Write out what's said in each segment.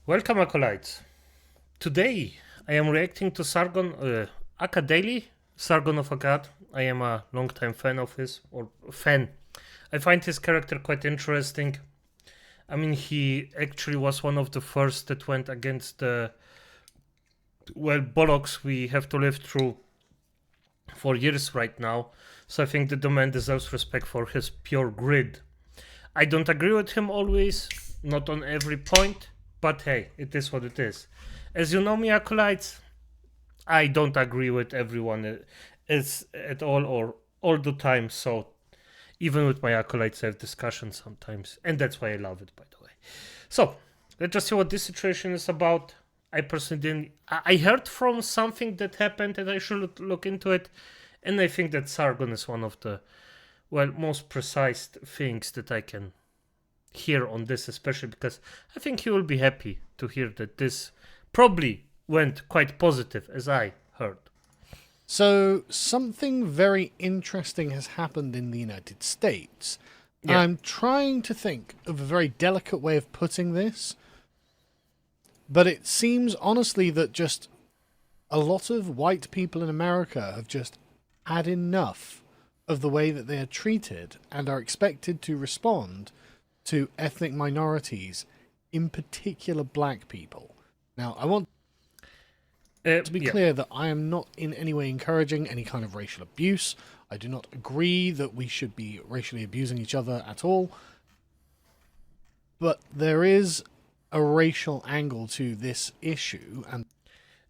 Welcome, acolytes. Today, I am reacting to Sargon Akkad Daily, Sargon of Akkad. I am a long-time fan of his, or fan. I find his character quite interesting. I mean, he actually was one of the first that went against the, bollocks we have to live through for years right now. So I think the man deserves respect for his pure grit. I don't agree with him always, not on every point, but hey, it is what it is. As you know me, acolytes, I don't agree with everyone is at all or all the time. So even with my acolytes, I have discussions sometimes, and that's why I love it, by the way. So let's just see what this situation is about. I personally didn't. I heard from something that happened, and I should look into it. And I think that Sargon is one of the most precise things that I can hear on this, especially because I think he will be happy to hear that this probably went quite positive, as I heard. So, something very interesting has happened in the United States. Yeah. I'm trying to think of a very delicate way of putting this, but it seems honestly that just a lot of white people in America have just had enough of the way that they are treated and are expected to respond to ethnic minorities, in particular black people. Now, I want to be clear that I am not in any way encouraging any kind of racial abuse. I do not agree that we should be racially abusing each other at all. But there is a racial angle to this issue, and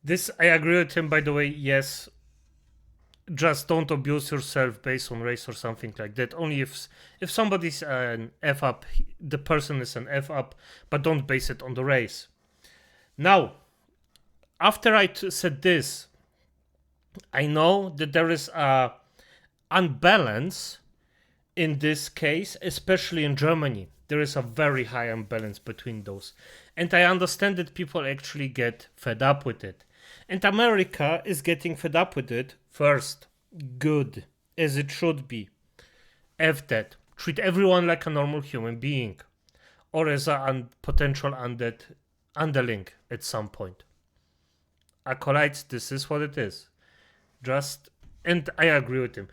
this I agree with him, by the way. Yes, just don't abuse yourself based on race or something like that. Only if somebody's an F up, the person is an F up, but don't base it on the race. Now, after I said this, I know that there is a unbalance in this case, especially in Germany. There is a very high imbalance between those. And I understand that people actually get fed up with it. And America is getting fed up with it first. Good, as it should be. F that. Treat everyone like a normal human being. Or as a potential undead underling at some point. Acolytes, this is what it is. And I agree with him.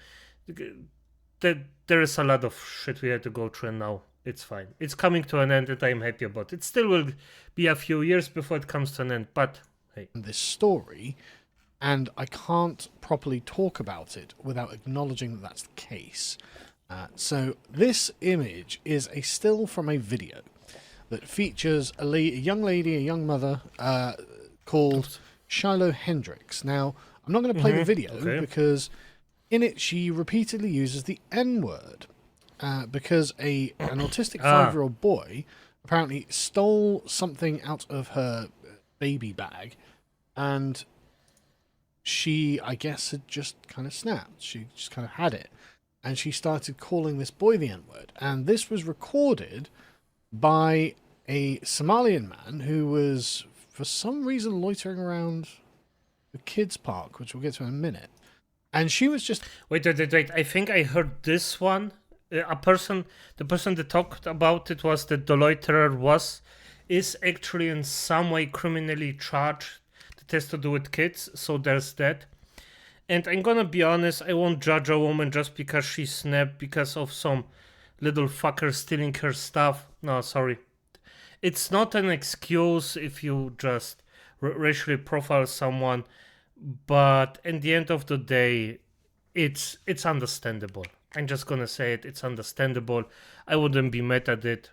There is a lot of shit we had to go through, and now it's fine. It's coming to an end, and I'm happy about it. It still will be a few years before it comes to an end, but hey. This story, and I can't properly talk about it without acknowledging that that's the case. So this image is a still from a video that features a young lady, a young mother, called Shiloh Hendricks. Now, I'm not going to play the video because in it she repeatedly uses the N-word because an autistic 5-year-old boy apparently stole something out of her baby bag, and she, I guess, had just kind of snapped. She just kind of had it, and she started calling this boy the N-word. And this was recorded by a Somalian man who was, for some reason, loitering around the kids' park, which we'll get to in a minute. And she was just... Wait. I think I heard this one. The person that talked about it was that the loiterer is actually in some way criminally charged that has to do with kids, so there's that. And I'm gonna be honest, I won't judge a woman just because she snapped because of some little fucker stealing her stuff. No, sorry. It's not an excuse if you just racially profile someone, but at the end of the day, it's understandable. I'm just gonna say it's understandable. I wouldn't be mad at it.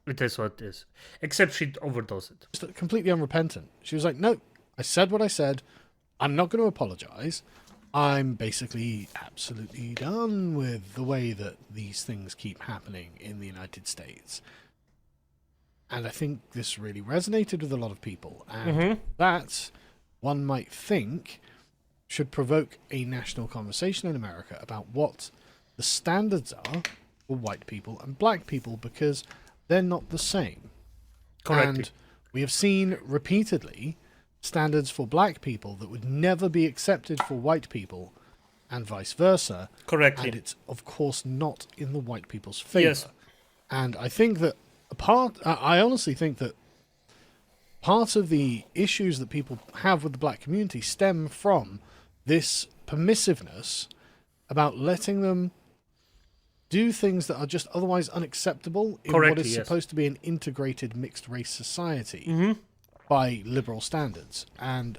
It is what it is. Except she overdosed it. Just completely unrepentant. She was like, no, I said what I said. I'm not going to apologize. I'm basically absolutely done with the way that these things keep happening in the United States. And I think this really resonated with a lot of people. And that, one might think, should provoke a national conversation in America about what the standards are for white people and black people, because they're not the same. Correctly. And we have seen repeatedly standards for black people that would never be accepted for white people, and vice versa. Correctly. And it's, of course, not in the white people's favor. Yes. And I think that I honestly think that part of the issues that people have with the black community stem from this permissiveness about letting them do things that are just otherwise unacceptable in what is supposed to be an integrated mixed race society by liberal standards. And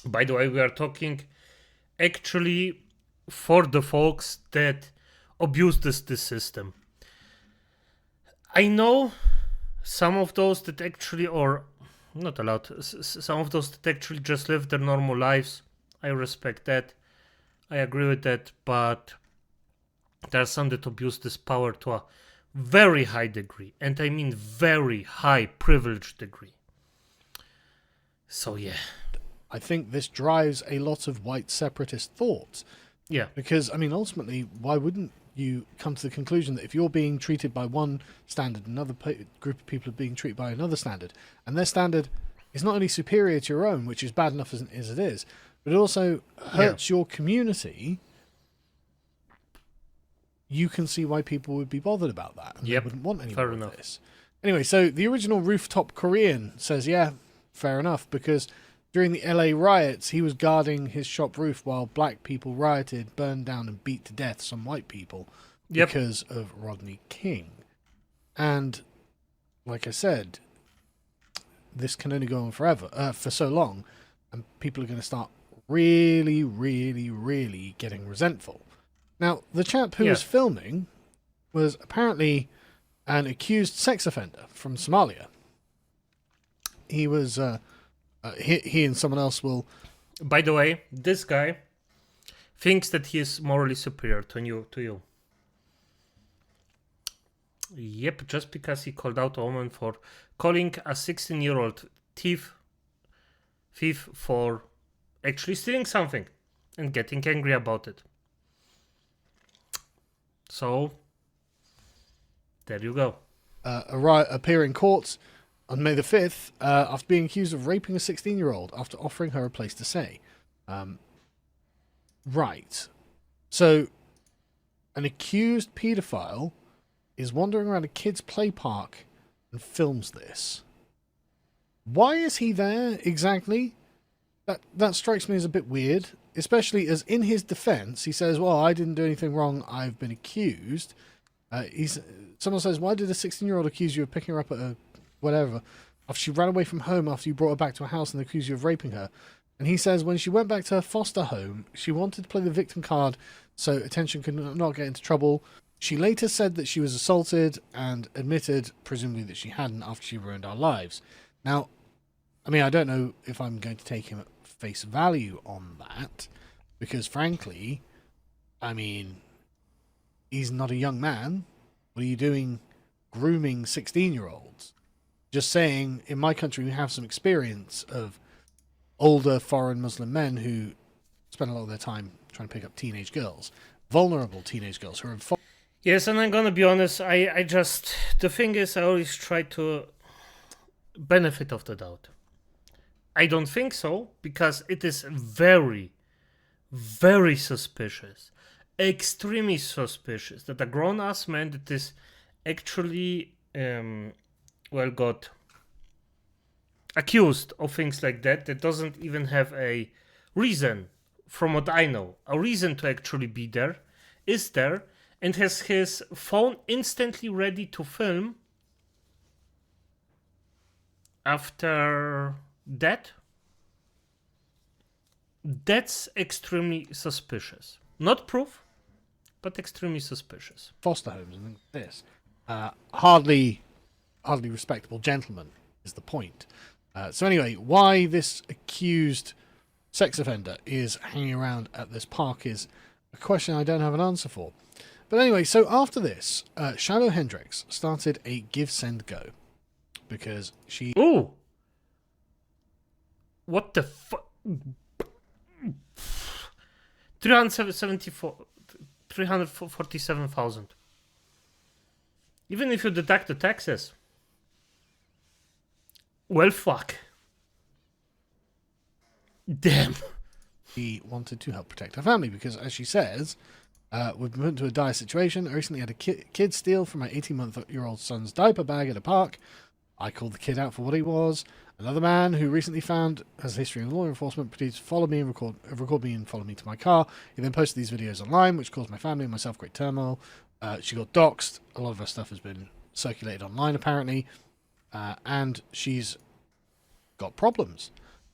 by the way, we are talking actually for the folks that abuse this system. I know some of those that actually, or not a lot, some of those that actually just live their normal lives. I respect that. I agree with that, but there are some that abuse this power to a very high degree, and I mean very high privilege degree. So yeah, I think this drives a lot of white separatist thought. Yeah, because I mean, ultimately, why wouldn't you come to the conclusion that if you're being treated by one standard, another group of people are being treated by another standard, and their standard is not only superior to your own, which is bad enough as it is, but it also hurts your community, you can see why people would be bothered about that and they wouldn't want any more of this. Anyway, so the original Rooftop Korean says, yeah, fair enough, because during the LA riots, he was guarding his shop roof while black people rioted, burned down and beat to death some white people because of Rodney King. And like I said, this can only go on forever, for so long, and people are going to start really, really, really getting resentful. Now, the chap who was filming was apparently an accused sex offender from Somalia. He was, he and someone else will... By the way, this guy thinks that he is morally superior to you. Yep, just because he called out a woman for calling a 16-year-old thief for actually stealing something and getting angry about it. So, there you go. Appear in court on May the 5th after being accused of raping a 16-year-old after offering her a place to stay. Right. So, an accused paedophile is wandering around a kid's play park and films this. Why is he there exactly? That strikes me as a bit weird, especially as in his defense, he says, well, I didn't do anything wrong, I've been accused. Someone says, why did a 16-year-old accuse you of picking her up at a whatever after she ran away from home after you brought her back to a house and accused you of raping her? And he says when she went back to her foster home, she wanted to play the victim card so attention could not get into trouble. She later said that she was assaulted and admitted, presumably, that she hadn't after she ruined our lives. Now, I mean, I don't know if I'm going to take him at face value on that, because frankly, I mean, he's not a young man. What are you doing grooming 16-year-olds? Just saying, in my country, we have some experience of older foreign Muslim men who spend a lot of their time trying to pick up teenage girls, vulnerable teenage girls who are... Yes, and I'm gonna be honest, I just... The thing is, I always try to... benefit of the doubt. I don't think so, because it is very, very suspicious. Extremely suspicious that a grown-ass man that is actually, got accused of things like that doesn't even have a reason, from what I know, a reason to actually be there, is there, and has his phone instantly ready to film after that. That's extremely suspicious. Not proof, but extremely suspicious. Foster homes and things like this. Hardly respectable gentlemen is the point. So anyway, why this accused sex offender is hanging around at this park is a question I don't have an answer for. But anyway, so after this, Shadow Hendrix started a give, send, go. Because she... Ooh! What the fuck? 347,000. Even if you deduct the taxes. Well, fuck. Damn. She wanted to help protect her family because, as she says, we've been put into a dire situation. I recently had a kid steal from my 18-month-old son's diaper bag at a park. I called the kid out for what he was. Another man who recently found has a history in law enforcement proceeded to follow me and record me and follow me to my car. He then posted these videos online, which caused my family and myself great turmoil. She got doxxed. A lot of her stuff has been circulated online, apparently, and she's got problems.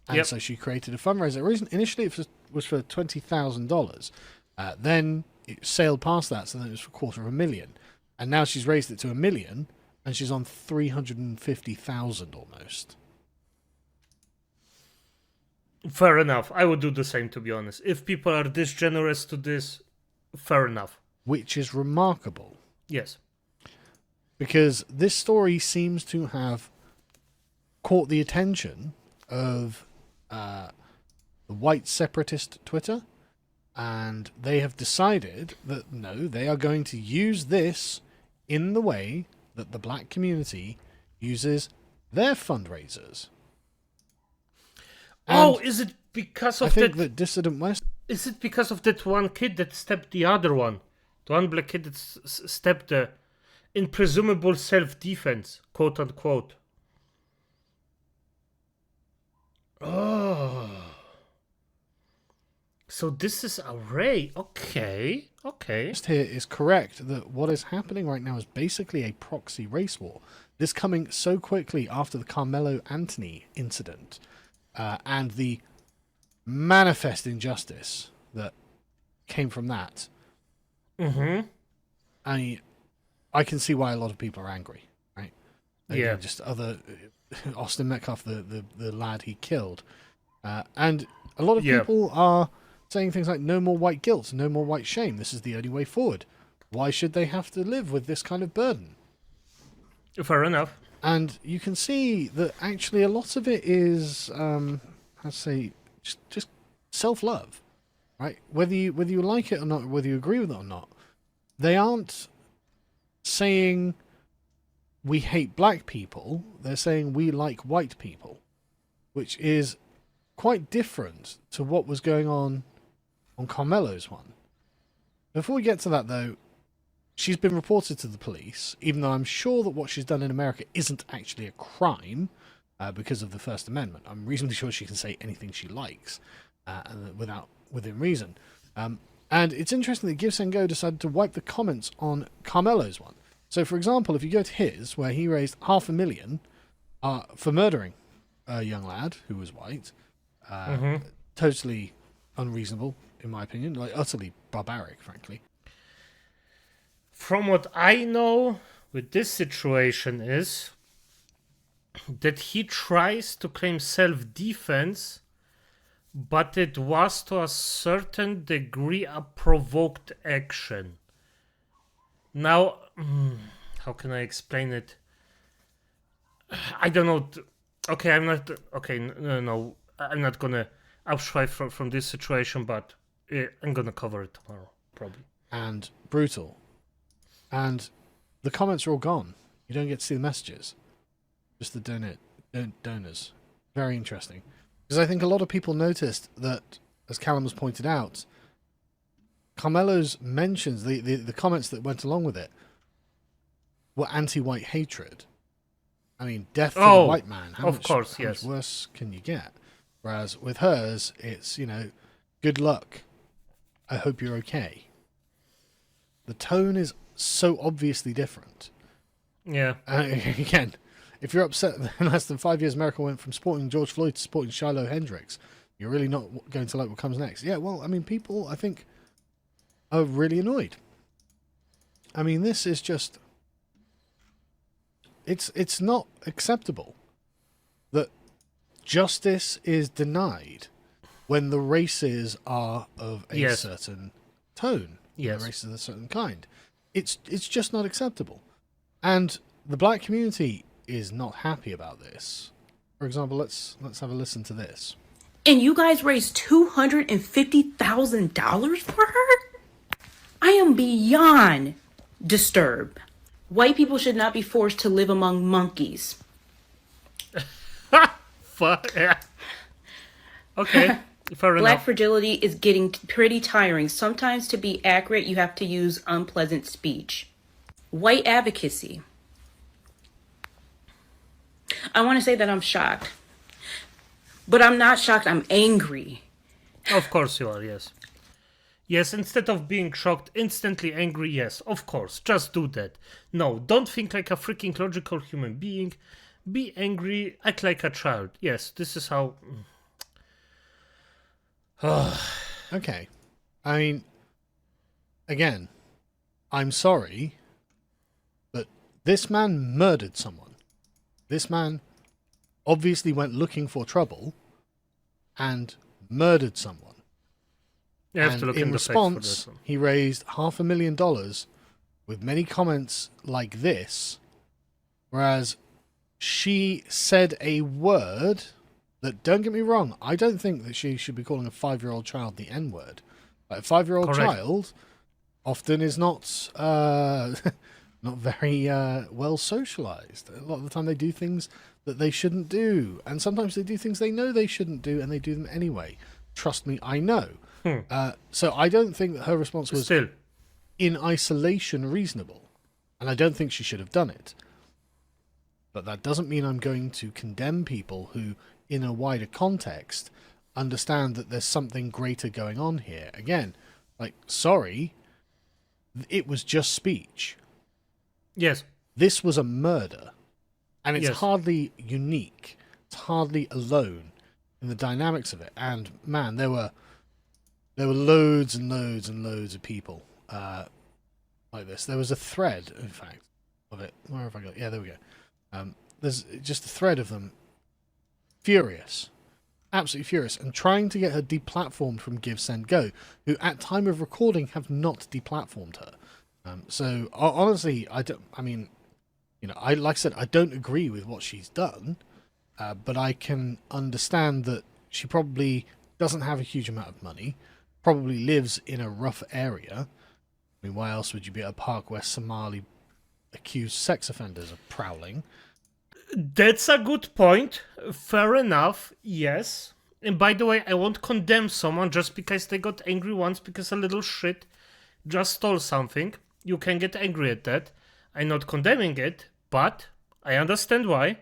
And so she created a fundraiser. Initially, it was for $20,000. Then it sailed past that, so then it was for $250,000. And now she's raised it to $1 million, and she's on $350,000 almost. Fair enough. I would do the same, to be honest. If people are this generous to this, fair enough. Which is remarkable. Yes. Because this story seems to have caught the attention of the white separatist Twitter, and they have decided that no, they are going to use this in the way that the black community uses their fundraisers. And is it because of I think that Dissident West... Is it because of that one kid that stepped the other one? The one black kid that stepped in presumable self-defense, quote unquote. Oh. So this is a Ray. Okay. Here is correct that what is happening right now is basically a proxy race war. This coming so quickly after the Carmelo Anthony incident and the manifest injustice that came from that. Mm-hmm. I can see why a lot of people are angry, right? Yeah. Just other Austin Metcalf, the lad he killed, and a lot of people are saying things like "no more white guilt, no more white shame. This is the only way forward. Why should they have to live with this kind of burden?" Fair enough. And you can see that actually a lot of it is, just self-love, right? Whether you like it or not, whether you agree with it or not, they aren't saying we hate black people. They're saying we like white people, which is quite different to what was going on Carmelo's one. Before we get to that, though, she's been reported to the police, even though I'm sure that what she's done in America isn't actually a crime because of the First Amendment. I'm reasonably sure she can say anything she likes within reason. And it's interesting that Give Send Go decided to wipe the comments on Carmelo's one. So, for example, if you go to his, where he raised $500,000 for murdering a young lad who was white, totally unreasonable, in my opinion, like utterly barbaric, frankly. From what I know with this situation is that he tries to claim self-defense, but it was to a certain degree a provoked action. Now, how can I explain it? I don't know. Okay, I'm not. Okay, no, I'm not gonna outshine from this situation, but I'm gonna cover it tomorrow, probably. And brutal. And the comments are all gone. You don't get to see the messages. Just the donors. Very interesting. Because I think a lot of people noticed that, as Callum has pointed out, Carmelo's mentions, the comments that went along with it, were anti-white hatred. I mean, death to the white man. How much worse can you get? Whereas with hers, it's, good luck. I hope you're okay. The tone is so obviously different. Yeah. Again, if you're upset that in less than 5 years America went from supporting George Floyd to supporting Shiloh Hendricks, you're really not going to like what comes next. Yeah, well, I mean, people, I think, are really annoyed. I mean, this is just... It's not acceptable that justice is denied when the races are of a certain tone. The races of a certain kind. It's just not acceptable. And the black community is not happy about this. For example, let's have a listen to this. And you guys raised $250,000 for her? I am beyond disturbed. White people should not be forced to live among monkeys. Fuck yeah. Okay, fair enough. Black fragility is getting pretty tiring. Sometimes to be accurate, you have to use unpleasant speech. White advocacy. I want to say that I'm shocked, but I'm not shocked. I'm angry. Of course you are, yes. Yes, instead of being shocked, instantly angry, yes, of course, just do that. No, don't think like a freaking logical human being. Be angry, act like a child. Yes, this is how. Okay. I mean, again, I'm sorry, but this man murdered someone. This man obviously went looking for trouble and murdered someone. You have And to look in in the facts for response, this one. he raised $500,000 with many comments like this, whereas she said a word that, don't get me wrong, I don't think that she should be calling a 5-year-old child the N-word. Like, a 5-year-old Correct. child often is not not very well socialized. A lot of the time they do things that they shouldn't do, and sometimes they do things they know they shouldn't do, and they do them anyway. Trust me, I know. So I don't think that her response was Still, in isolation reasonable, and I don't think she should have done it. But that doesn't mean I'm going to condemn people who, in a wider context, understand that there's something greater going on here. Again, like, sorry, it was just speech. yes, This was a murder, and it's Yes. hardly unique. It's hardly alone in the dynamics of it. And man, there were loads and loads and loads of people like this. There was a thread, in fact, of it. Where have I got? Yeah, there we go. There's just a thread of them, furious, absolutely furious, and trying to get her deplatformed from Give Send Go, who at time of recording have not deplatformed her. So honestly, I mean, you know, like I said, I don't agree with what she's done, but I can understand that she probably doesn't have a huge amount of money, probably lives in a rough area. I mean, why else would you be at a park where Somali accused sex offenders are prowling? that's a good point. Fair enough, yes. And by the way, I won't condemn someone just because they got angry once because a little shit just stole something. You can get angry at that. I'm not condemning it, but I understand why.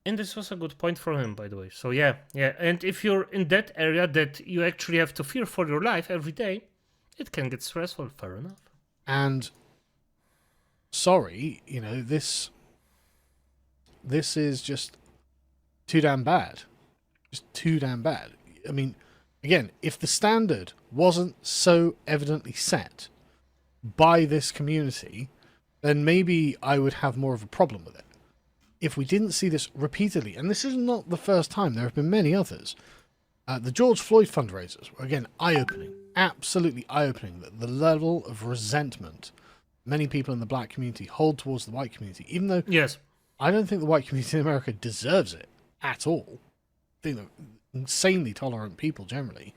And this was a good point from him, by the way. So yeah. And if you're in that area that you actually have to fear for your life every day, it can get stressful. Fair enough. And sorry, you know, this is just too damn bad. Just too damn bad. I mean, again, if the standard wasn't so evidently set by this community, then maybe I would have more of a problem with it. If we didn't see this repeatedly, and this is not the first time, there have been many others. The George Floyd fundraisers were, again, eye-opening. Absolutely eye-opening. The level of resentment many people in the black community hold towards the white community, even though Yes. I don't think the white community in America deserves it at all. I think they're insanely tolerant people generally.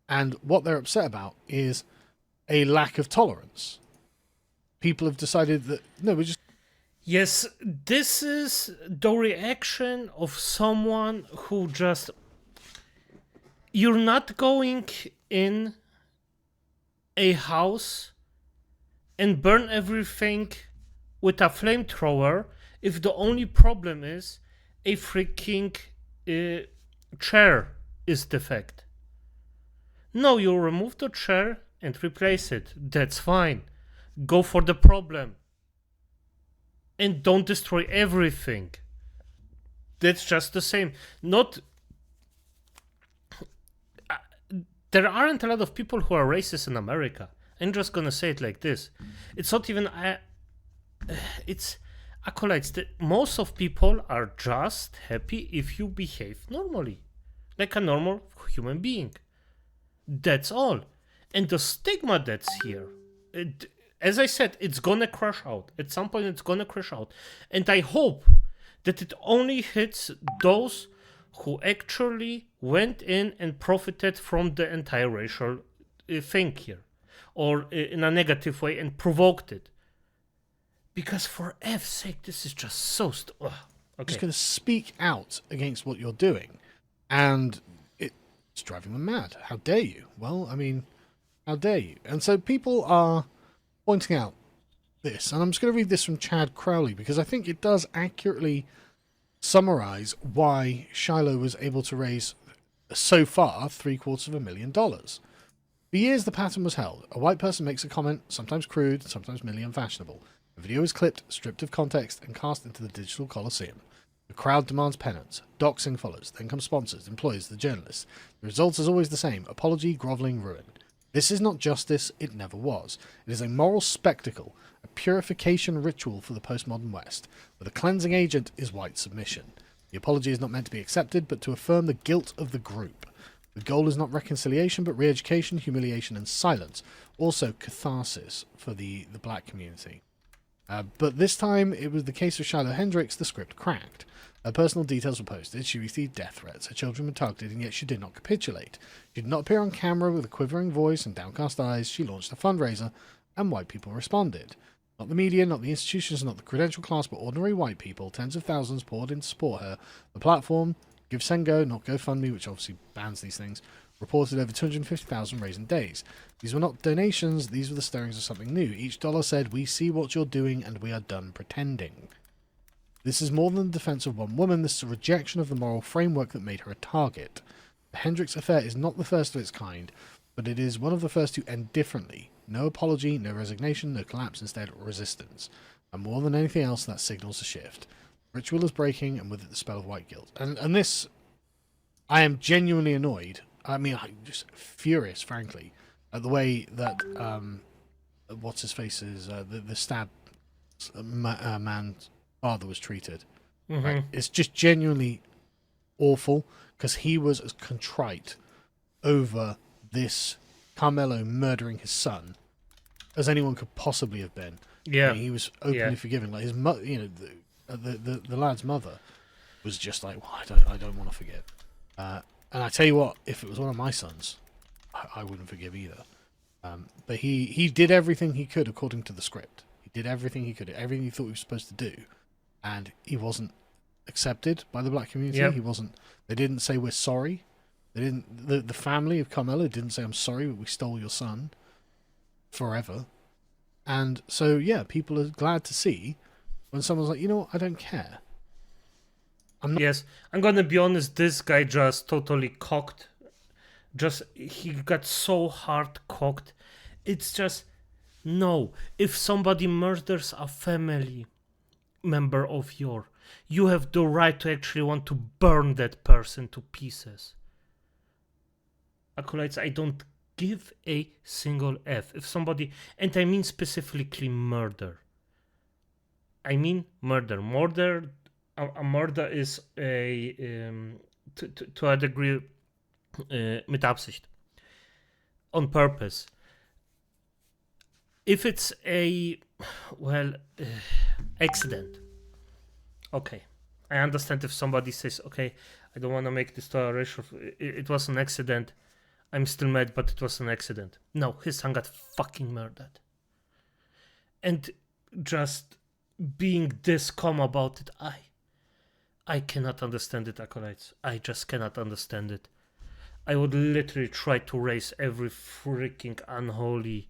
And what they're upset about is a lack of tolerance. People have decided that, no, we're just... Yes, this is the reaction of someone who just. You're not going in a house and burn everything with a flamethrower if the only problem is a freaking chair is defect. No, you remove the chair and replace it. That's fine. Go for the problem. And don't destroy everything. That's just the same. Not. There aren't a lot of people who are racist in America. I'm just gonna say it like this. It's not even. It's acolytes. Most of people are just happy if you behave normally, like a normal human being. That's all. And the stigma that's here, as I said, it's gonna crash out. At some point, it's gonna crash out. And I hope that it only hits those who actually went in and profited from the entire racial thing here, or in a negative way and provoked it. Because for F's sake, this is just so... Okay. just going to speak out against what you're doing. And it's driving them mad. How dare you? Well, I mean, how dare you? And so people are pointing out this, and I'm just going to read this from Chad Crowley because I think it does accurately summarize why Shiloh was able to raise so far $750,000. For years, the pattern was held. A white person makes a comment, sometimes crude, sometimes merely unfashionable. The video is clipped, stripped of context, and cast into the digital coliseum. The crowd demands penance. Doxing follows. Then come sponsors, employers, the journalists. The result is always the same. Apology, grovelling, ruin. This is not justice. It never was. It is a moral spectacle, a purification ritual for the postmodern West, where the cleansing agent is white submission. The apology is not meant to be accepted, but to affirm the guilt of the group. The goal is not reconciliation, but re-education, humiliation, and silence. Also catharsis for the black community. But this time, it was the case of Shiloh Hendricks, the script cracked. Her personal details were posted, she received death threats, her children were targeted, and yet she did not capitulate. She did not appear on camera with a quivering voice and downcast eyes. She launched a fundraiser, and white people responded. Not the media, not the institutions, not the credential class, but ordinary white people. Tens of thousands poured in to support her. The platform, Give Send Go, not GoFundMe, which obviously bans these things, reported over 250,000 raised in days. These were not donations, these were the stirrings of something new. Each dollar said, we see what you're doing and we are done pretending. This is more than the defense of one woman, this is a rejection of the moral framework that made her a target. The Hendricks affair is not the first of its kind, but it is one of the first to end differently. No apology, no resignation, no collapse, instead resistance. And more than anything else, that signals a shift. Ritual is breaking, and with it the spell of white guilt. And this, I am genuinely annoyed. I mean, I'm just furious, frankly, at the way that, what's his face is, the stab man's father was treated. Mm-hmm. Right? It's just genuinely awful, because he was as contrite over this Carmelo murdering his son as anyone could possibly have been. Yeah, I mean, he was openly forgiving. Like his mother, you know, the lad's mother was just like, well, I don't want to forgive. And I tell you what, if it was one of my sons, I wouldn't forgive either. But he did everything he could according to the script. He did everything he could, everything he thought he was supposed to do, and he wasn't accepted by the black community. Yep. He wasn't. They didn't say we're sorry. They didn't. The family of Carmelo didn't say I'm sorry, but we stole your son. Forever. And so yeah, people are glad to see when someone's like, you know what, I don't care. Yes, I'm gonna be honest, this guy just totally cocked. He got so hard cocked. It's just, no. If somebody murders a family member of yours, you have the right to actually want to burn that person to pieces. Acolytes, I don't give a single F. If somebody, and I mean specifically murder. I mean murder. A murder is to a degree mit Absicht, on purpose. If it's a accident, okay, I understand if somebody says, okay, I don't want to make this to a racial, it was an accident, I'm still mad, but it was an accident. No, his son got fucking murdered, and just being this calm about it, I cannot understand it, Acolytes. I just cannot understand it. I would literally try to raise every freaking unholy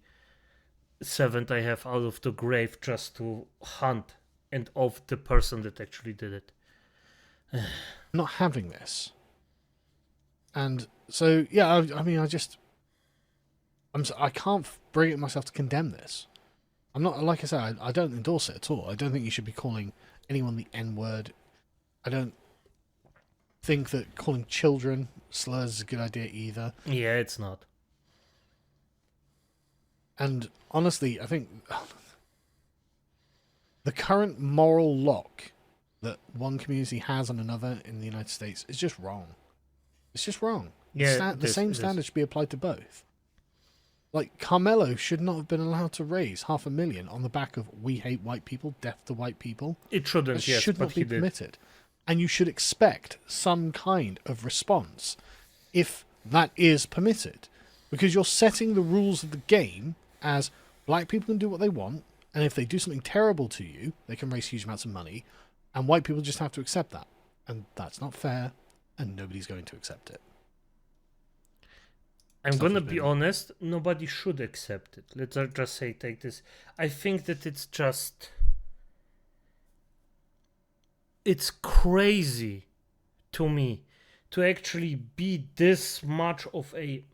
seventh I have out of the grave just to hunt and off the person that actually did it. Not having this. And so, yeah, I mean, I can't bring it myself to condemn this. I'm not, like I said, I don't endorse it at all. I don't think you should be calling anyone the N-word. I don't think that calling children slurs is a good idea either. Yeah, it's not. And honestly, I think the current moral lock that one community has on another in the United States is just wrong. It's just wrong. Yeah, the same standard should be applied to both. Like, Carmelo should not have been allowed to raise $500,000 on the back of "we hate white people, death to white people." It shouldn't, That yes, should but not be he did. permitted. And you should expect some kind of response if that is permitted. Because you're setting the rules of the game as black people can do what they want, and if they do something terrible to you, they can raise huge amounts of money, and white people just have to accept that. And that's not fair, and nobody's going to accept it. I'm stuff gonna has be been- honest, nobody should accept it. Let's just say take this. I think that it's just... It's crazy to me to actually be this much of a...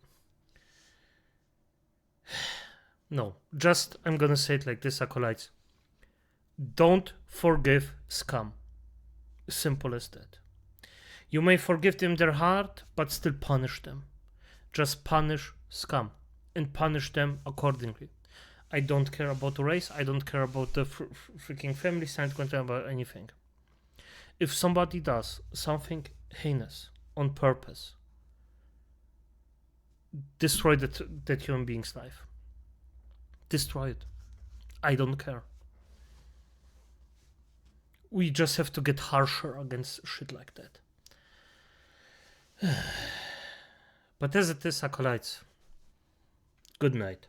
No, just, I'm gonna say it like this, acolytes. Don't forgive scum. Simple as that. You may forgive them their heart, but still punish them. Just punish scum and punish them accordingly. I don't care about the race. I don't care about the freaking family. I don't care about anything. If somebody does something heinous on purpose, destroy that human being's life. Destroy it. I don't care. We just have to get harsher against shit like that. But as it is, acolytes, good night.